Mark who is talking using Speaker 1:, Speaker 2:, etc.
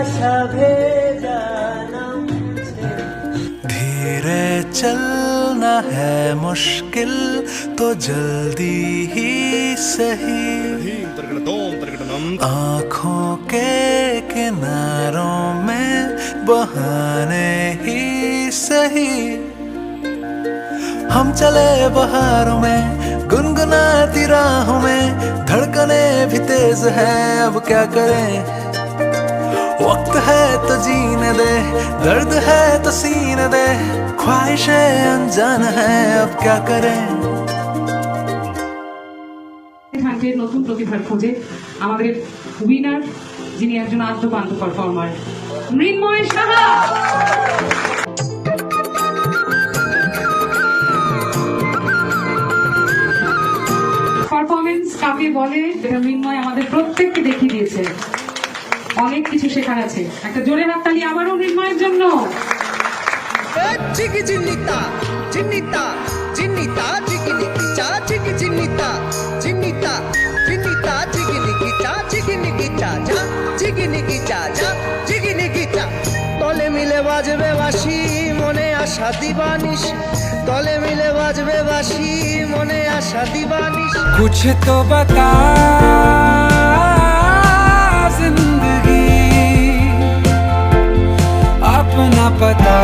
Speaker 1: आशा भेजा नामছে।
Speaker 2: धीरे चलना है मुश्किल तो जल्दी ही सही, आँखों के किनारों में बहाने ही सही। हम चले बहारों में गुनगुनाती राहों में, धड़कने भी तेज है अब क्या करें। वक्त है तो जीने दे, दर्द है तो सीने दे, ख्वाहिशें अनजान है अब क्या करें।
Speaker 3: গানের নতুন প্রতিভার খোঁজে আমাদের উইনার, যিনি একজন আদ্যপান্ত পারফর্মার, মৃন্ময় সাহা। পারফরমেন্স কাকে বলে এটা মৃন্ময় আমাদের প্রত্যেককে দেখিয়ে দিয়েছে। অনেক কিছু শেখার আছে। একটা জোরে হাততালি আবারও মৃন্ময়ের জন্য।
Speaker 4: চিকি চিন্নিতা চিন্নিতা চিন্নিতা চিকিনি কিচা চিকি চিন্নিতা চিন্নিতা চিন্নিতা চিকিনি কিচা চিকিনি কিচা যা চিকিনি কিচা যা চিকিনি কিচা। তলে মিলে বাজবে বাঁশি মনে আশা দিবানিশ, তলে মিলে বাজবে বাঁশি মনে আশা দিবানিশ।
Speaker 5: कुछ तो बता जिंदगी अपना पता